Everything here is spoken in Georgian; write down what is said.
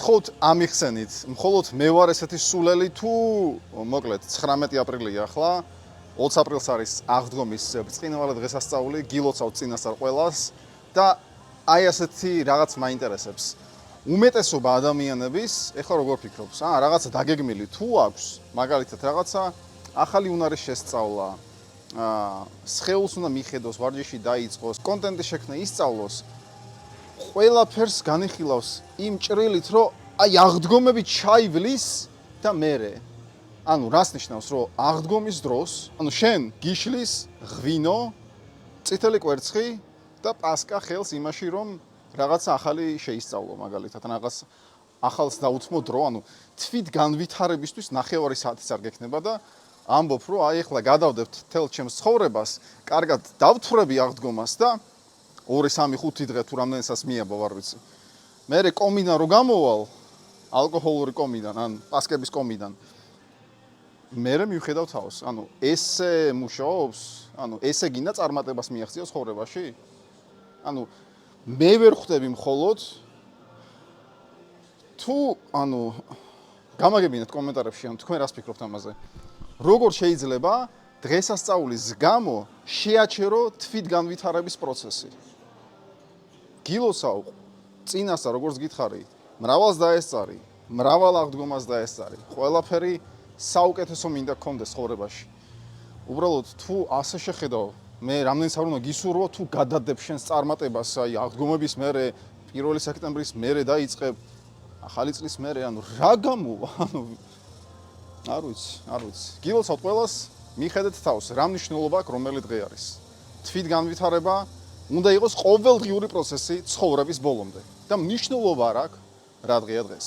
გითხოვთ ამიხსენით, მხოლოდ მე ვარ ესეთი სულელი თუ მოკლედ 19 აპრილია ახლა 20 აპრილს არის აღდგომის ბრწყინვალე დღესასწაული, გილოცავთ წინასწარ ყველას და აი ასეთი რაღაც მაინტერესებს. უმეტესობა ადამიანების, ეხლა როგორ ფიქრობს, რაღაცა დაგეგმილი თუ აქვს, მაგალითად რაღაცა ახალი უნარის შესწავლა, სხეულს უნდა მიხედოს, ვარჯიში დაიწყოს, კონტენტი შექმნა ისწავლოს, ყველაფერს განიხილავს იმ ჭრილით, რომ აი აღდგომები ჩაივლის და მერე. ანუ რას ნიშნავს, რომ აღდგომის დროს, ანუ შენ გიშლის ღვინო, წითელი კვერცხი და პასკა ხელს იმაში, რომ რაღაცა ახალი შეისწავლო, მაგალითად, რაღაც ახალს დაუთმო დრო, ანუ თვით განვითარებისთვის ნახევარი საათიც არ გექნება და ამბობ, რომ აი ახლა გადავდებთ თელ ჩემს ცხოვრებას, კარგად დავთვრები აღდგომას და 2-3-5 დღე თუ რამდენიცას მიაბა ვარ ვიცი. მერე კომიდან რო გამოვალ, ალკოჰოლური კომიდან, ან პასკების კომიდან, მერე მივხედავ თავს. ანუ ესე მუშაობს, ანუ ესე გინდა წარმატებას მიაღწიოს ცხოვრებაში? ანუ მე ვერ ხვდები მხოლოდ თუ ანუ გამაგებინეთ კომენტარებში, ანუ თქვენ რას ფიქრობთ ამაზე? როგორ შეიძლება დღესასწაულის გამო შეაჩერო თვით განვითარების პროცესი? გილოცავ წინასწარ როგორც გითხარი, მრავალს დაესწარი, მრავალ აღდგომას დაესწარი. ყველაფერი საუკეთესო მინდა გქონდეს ცხოვრებაში. უბრალოდ თუ ასე შეხედავ, მე რამდენიც არ უნდა გისურვო თუ გადადებ შენს წარმატებას, აი აღდგომების მერე 1 სექტემბრის მერე დაიწყებ, ახალი წლის მერე, ანუ რა გამოვა? ანუ არ ვიცი. გილოცავთ ყველას, მიხედეთ თავს, რა მნიშვნელობა აქვს რომელი დღე არის. თვით განვითარება უნდა იყოს ყოველდღიური პროცესი ცხოვრების ბოლომდე და მნიშვნელობა არ აქვს რა დღეა დღეს.